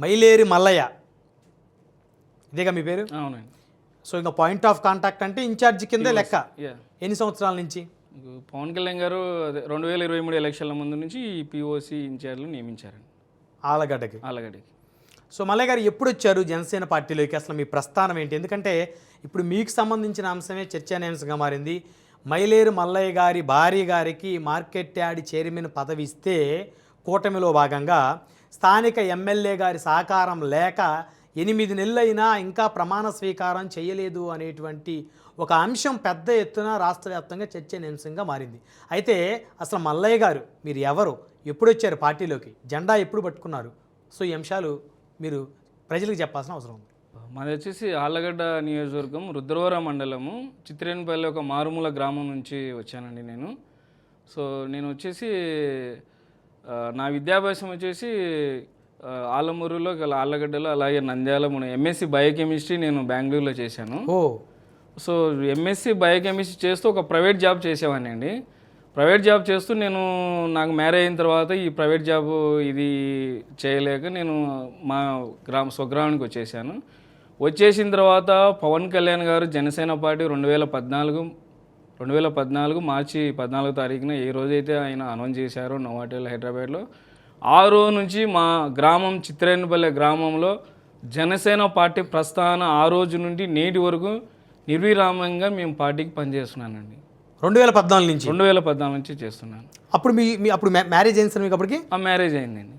మైలేరి మల్లయ్య, ఇదేగా మీ పేరు? అవునండి. సో ఇంకా పాయింట్ ఆఫ్ కాంటాక్ట్ అంటే ఇన్ఛార్జ్ కిందే లెక్క. యా. ఎన్ని సంవత్సరాల నుంచి? పవన్ కళ్యాణ్ గారు 2023 ఎలక్షన్ల ముందు నుంచి ఈ పిఓసి ఇన్ఛార్జ్లు నియమించారండి ఆలగడ్డకి. ఆలగడ్డకి. సో మల్లయ్య గారు ఎప్పుడు వచ్చారు జనసేన పార్టీలోకి? అసలు మీ ప్రస్థానం ఏంటి? ఎందుకంటే ఇప్పుడు మీకు సంబంధించిన అంశమే చర్చానీయాంశంగా మారింది. మైలేరు మల్లయ్య గారి భార్య గారికి మార్కెట్ యార్డ్ చైర్మన్ పదవి ఇస్తే కూటమిలో భాగంగా స్థానిక ఎమ్మెల్యే గారి సహకారం లేక 8 నెలలైనా ఇంకా ప్రమాణ స్వీకారం చేయలేదు అనేటువంటి ఒక అంశం పెద్ద ఎత్తున రాష్ట్ర వ్యాప్తంగా చర్చనీయాంశంగా మారింది. అయితే అసలు మల్లయ్య గారు మీరు ఎవరు, ఎప్పుడు వచ్చారు పార్టీలోకి, జెండా ఎప్పుడు పట్టుకున్నారు? సో ఈ అంశాలు మీరు ప్రజలకు చెప్పాల్సిన అవసరం ఉంది. మాది వచ్చేసి ఆళ్ళగడ్డ నియోజకవర్గం రుద్రవరం మండలము చిత్రేనిపల్లి ఒక మారుమూల గ్రామం నుంచి వచ్చానండి నేను. సో నేను వచ్చేసి నా విద్యాభ్యాసం వచ్చేసి ఆలమూరులో ఆళ్ళగడ్డలో అలాగే నంద్యాల ఎంఎస్సి బయోకెమిస్ట్రీ నేను బెంగళూరులో చేశాను. సో ఎంఎస్సి బయోకెమిస్ట్రీ చేస్తూ ఒక ప్రైవేట్ జాబ్ చేసేవాడిని అండి. ప్రైవేట్ జాబ్ చేస్తూ నాకు మ్యారేజ్ అయిన తర్వాత ఈ ప్రైవేట్ జాబ్ ఇది చేయలేక నేను మా స్వగ్రామానికి వచ్చేసాను. వచ్చేసిన తర్వాత పవన్ కళ్యాణ్ గారు జనసేన పార్టీ 2014 మార్చి 14 తారీఖున ఏ రోజైతే ఆయన అనౌన్స్ చేశారో నోవాటెల్ హైదరాబాద్లో, ఆ రోజు నుంచి మా గ్రామం చిత్రేనిపల్లి గ్రామంలో జనసేన పార్టీ ప్రస్థాన ఆ రోజు నుండి నేటి వరకు నిర్విరామంగా మేము పార్టీకి పనిచేస్తున్నానండి. 2014 నుంచి 2014 నుంచి చేస్తున్నాను. అప్పుడు మీ అప్పుడు మ్యారేజ్ అయింది సార్ మీకు? అప్పటికి మ్యారేజ్ అయిందండి.